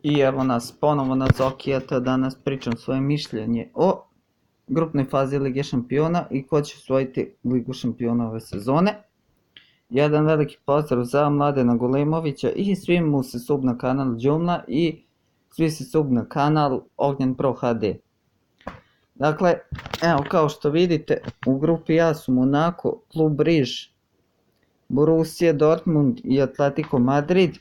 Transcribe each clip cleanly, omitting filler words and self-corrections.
I evo nas ponovo na Zokijata, danas pričam svoje mišljenje o grupnoj fazi Lige šampiona i ko će osvojiti Ligu šampiona ove sezone. Jedan veliki pozdrav za Mladena Golimovića i svi mu se sub na kanal Džumla i svi se sub na kanal Ognjen Pro HD. Dakle, evo kao što vidite, u grupi A su Monaco, Klub Riž, Borussia Dortmund i Atletico Madrid.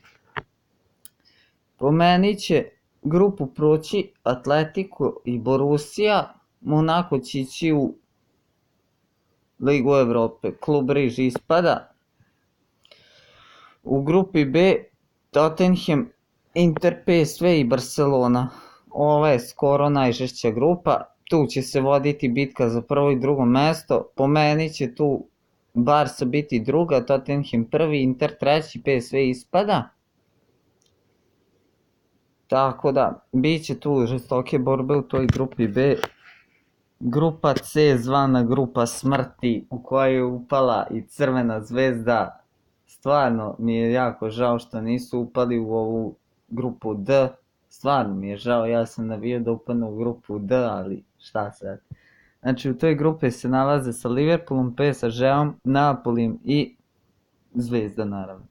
Po meni će grupu proći Atletico i Borussia, Monaco će ići u Ligu Evrope, Klub Riž ispada. U grupi B Tottenham, Inter, PSV i Barcelona. Ova je skoro najžešća grupa, tu će se voditi bitka za prvo i drugo mesto. Po meni će tu Barca biti druga, Tottenham prvi, Inter treći, PSV ispada. Tako da, bit će tu žestoke borbe u toj grupi B. Grupa C, zvana grupa smrti, u kojoj je upala i Crvena zvezda. Stvarno mi je jako žao što nisu upali u ovu grupu D. Stvarno mi je žao, ja sam navio da upadnu u grupu D, ali šta sad. Znači u toj grupi se nalaze sa Liverpoolom, PSG-om, Napolijem i Zvezda naravno.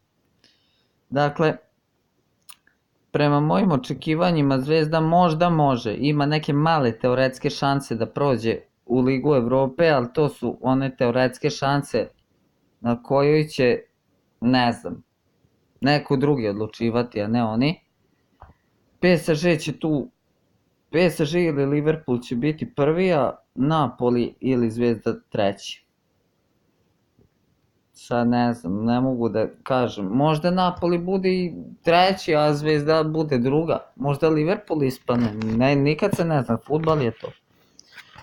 Dakle, prema mojim očekivanjima Zvezda možda može, ima neke male teoretske šanse da prođe u Ligu Evrope, ali to su one teoretske šanse na kojoj će, ne znam, neko drugi odlučivati, a ne oni. PSG će tu, PSG ili Liverpool će biti prvi, a Napoli ili Zvezda treći. Sad ne znam, ne mogu da kažem, možda Napoli bude i treći, a Zvezda bude druga, možda Liverpool ispadne, nikad se ne zna, fudbal je to.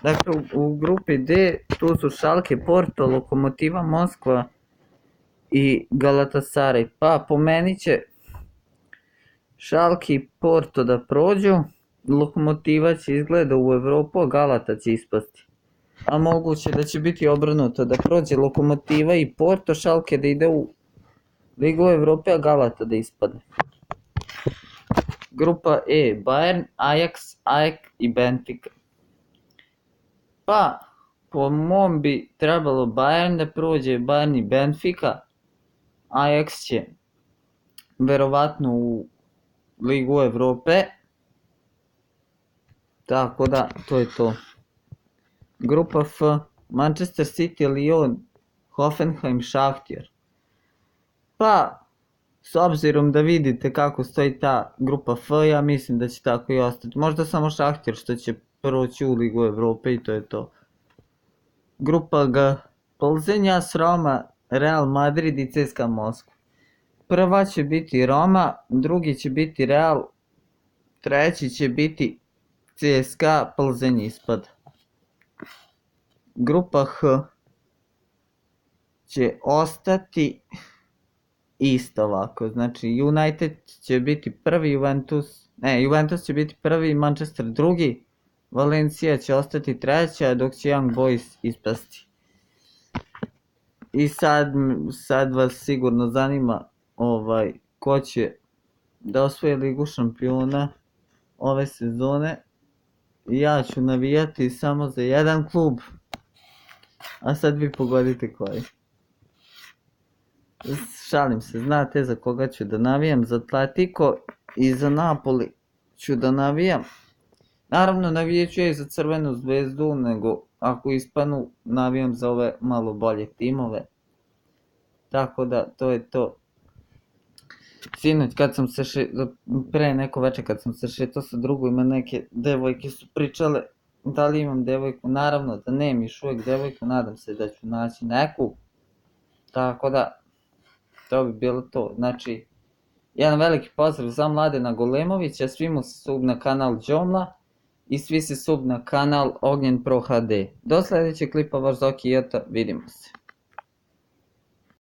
Dakle, u grupi D tu su Schalke, Porto, Lokomotiva Moskva i Galatasaray. Pa po meni će Schalke i Porto da prođu, Lokomotiva će izgleda u Evropu, a Galata će ispasti. A moguće da će biti obrnuto, da prođe Lokomotiva i Porto, Schalke da ide u Ligu Evrope, a Galata da ispadne. Grupa E, Bayern, Ajax, AEK i Benfica. Pa, po mom bi trebalo Bayern da prođe, Bayern i Benfica. Ajax će verovatno u Ligu Evrope. Tako da, to je to. Grupa F, Manchester City, Lyon, Hoffenheim, Šahtjar. Pa, s obzirom da vidite kako stoji ta grupa F, ja mislim da će tako i ostati. Možda samo Šahtjar što će proći u Ligu Evrope i to je to. Grupa G, Plzeň, AS Roma, Real Madrid i CSKA Moskva. Prva će biti Roma, drugi će biti Real, treći će biti CSKA, Plzeň ispada. Grupa H će ostati isto ovako, znači United će biti prvi, Juventus će biti prvi, Manchester drugi, Valencia će ostati treća, dok će Young Boys ispasti. I sad vas sigurno zanima ko će da osvoji Ligu šampiona ove sezone. Ja ću navijati samo za jedan klub, a sad vi pogodite koji. Šalim se, znate za koga ću da navijam, za Atletico i za Napoli ću da navijam. Naravno navijat ću ja i za Crvenu zvezdu, nego ako ispadnu navijam za ove malo bolje timove. Tako da, to je to. Sinoć kad sam se pre neko večer kad sam se šetao sa drugovima, neke devojke su pričale da li imam devojku, naravno da nemam još uvijek devojku, nadam se da ću naći neku. Tako da, to bi bilo to. Znači, jedan veliki pozdrav za Mladena Golimovića, svi mu se sub na kanal Džomla i svi se sub na kanal Ognjen Pro HD. Do sljedećeg klipa, vaš Zokijata, vidimo se.